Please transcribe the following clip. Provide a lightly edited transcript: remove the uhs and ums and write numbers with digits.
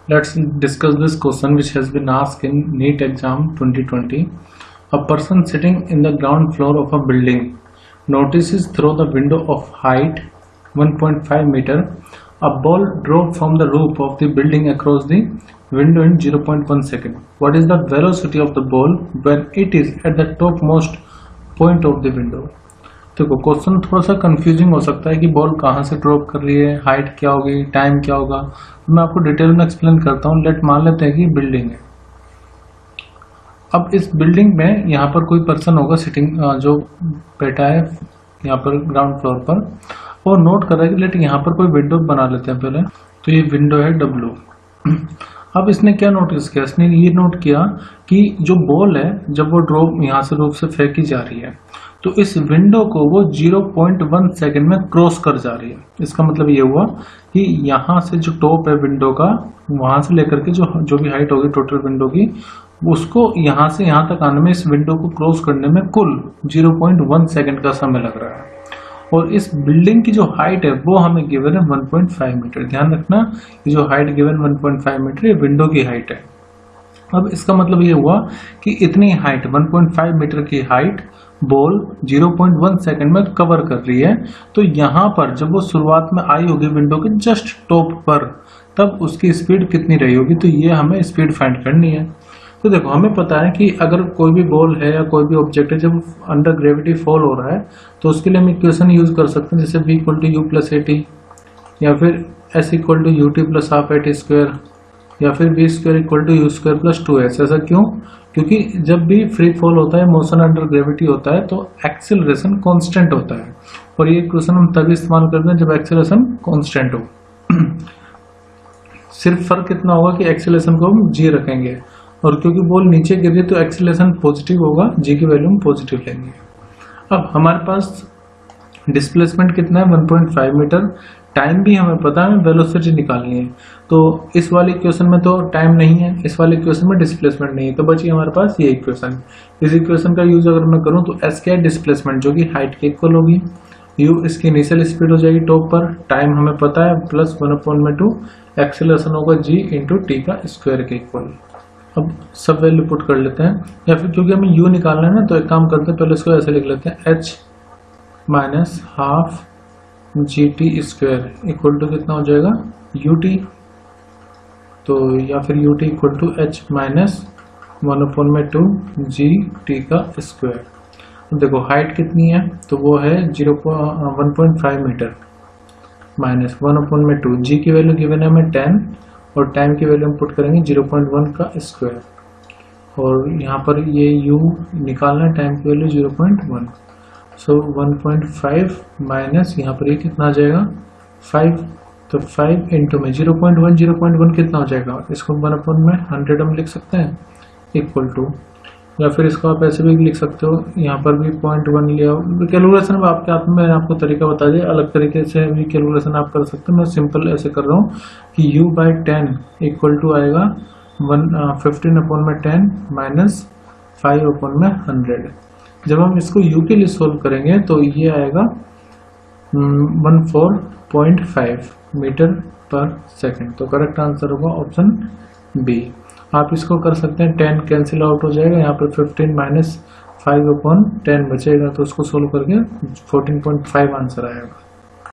Let's discuss this question which has been asked in NEET exam 2020. A person sitting in the ground floor of a building notices through the window of height 1.5 meter a ball dropped from the roof of the building across the window in 0.1 second. What is the velocity of the ball when it is at the topmost point of the window? देखो question थोड़ा सा confusing हो सकता है कि ball कहाँ से drop कर रही है, हाइट क्या होगी, टाइम क्या होगा। मैं आपको डिटेल में एक्सप्लेन करता हूँ। लेट मान लेते हैं कि बिल्डिंग है। अब इस बिल्डिंग में यहाँ पर कोई पर्सन होगा सिटिंग, जो बैठा है यहाँ पर ग्राउंड फ्लोर पर, और नोट कर रहा है कि लेट यहाँ पर कोई विंडो बना लेते हैं पहले। तो ये विंडो है W। अब इसने क्या नोटिस किया, इसने ये नोट किया कि जो बॉल है जब वो ड्रॉप यहाँ से रूफ से फेंकी जा रही है तो इस विंडो को वो 0.1 सेकंड में क्रॉस कर जा रही है। इसका मतलब ये हुआ कि यहाँ से जो टॉप है विंडो का, वहां से लेकर के जो भी हाइट होगी टोटल विंडो की, उसको यहाँ से यहाँ तक आने में, इस विंडो को क्रॉस करने में कुल 0.1 सेकंड का समय लग रहा है। और इस बिल्डिंग की जो हाइट है वो हमें गिवन है 1.5 मीटर। ध्यान रखना, ये जो हाइट गिवन 1.5 मीटर ये विंडो की हाइट है। अब इसका मतलब ये हुआ कि इतनी हाइट 1.5 मीटर की हाइट बॉल 0.1 सेकंड में कवर कर रही है। तो यहाँ पर जब वो शुरुआत में आई होगी विंडो के जस्ट टॉप पर, तब उसकी स्पीड कितनी रही होगी, तो ये हमें स्पीड फाइंड करनी है। तो देखो हमें पता है कि अगर कोई भी बॉल है या कोई भी ऑब्जेक्ट है जब अंडर ग्रेविटी फॉल हो रहा है तो उसके लिए हम इक्वेशन यूज कर सकते हैं, जैसे v = u + at, या फिर s = ut + ½ at², या फिर v² = u² + 2s। ऐसा क्यों? क्योंकि जब भी फ्री फॉल होता है, मोशन अंडर ग्रेविटी होता है, तो एक्सेलरेशन कांस्टेंट होता है। और ये इक्वेशन हम तभी इस्तेमाल करते हैं जब एक्सेलरेशन कांस्टेंट हो। सिर्फ फर्क इतना होगा कि एक्सेलरेशन को हम g रखेंगे, और क्योंकि बॉल नीचे गिर रही है तो एक्सेलरेशन पॉजिटिव होगा, g की वैल्यू हम पॉजिटिव लेंगे। अब हमारे पास डिस्प्लेसमेंट कितना है, 1.5 मीटर। टाइम भी हमें पता है, वेलोसिटी निकालनी है। तो इस वाले इक्वेशन में तो टाइम नहीं है, इस वाले इक्वेशन में डिस्प्लेसमेंट नहीं है, तो बची हमारे पास ये इक्वेशन। इस इक्वेशन का यूज अगर मैं करूं तो s क्या है, डिस्प्लेसमेंट, जो कि हाइट के इक्वल होगी। u इसकी इनिशियल स्पीड हो जाएगी टॉप पर, टाइम हमें पता है, प्लस 1/2 एक्सेलरेशन होगा g × t का स्क्वायर के इक्वल। अब सब वैल्यू पुट कर लेते हैं, या फिर क्योंकि हमें u निकालना है ना, तो एक काम करते हैं, पहले इसको ऐसे लिख लेते हैं, h - ½ gt² इक्वल टू कितना हो जाएगा, ut। तो या फिर ut = h - 1/2 gt का स्क्वायर। अब देखो हाइट कितनी है, तो वो है 1.5 मीटर माइनस 1/2। g की वैल्यू गिवन है हमें 10, और टाइम की वैल्यू हम पुट करेंगे 0.1 का स्क्वायर। और यहाँ पर ये u निकालना है, टाइम की वैल्यू 0.1, सो 1.5 माइनस यहाँ पर ये कितना आ जाएगा, 5। तो 5 इंटू में 0.1 कितना हो जाएगा, इसको 1/100 हम लिख सकते हैं, इक्वल टू, या फिर इसको आप ऐसे भी लिख सकते हो, यहाँ पर भी 0.1 लिया। कैलकुलेशन में आपके हाथ में, मैंने आपको तरीका बता दिया, अलग तरीके से भी कैलकुलेशन आप कर सकते हो। मैं सिंपल ऐसे कर रहा हूँ कि u/10 इक्वल टू आएगा 15/10 माइनस 5/100। जब हम इसको u के लिए सोल्व करेंगे तो ये आएगा 14.5 मीटर पर सेकंड। तो करेक्ट आंसर होगा ऑप्शन बी। आप इसको कर सकते हैं, 10 कैंसिल आउट हो जाएगा, यहाँ पर 15 माइनस 5/10 बचेगा, तो उसको सोल्व करके 14.5 आंसर आएगा।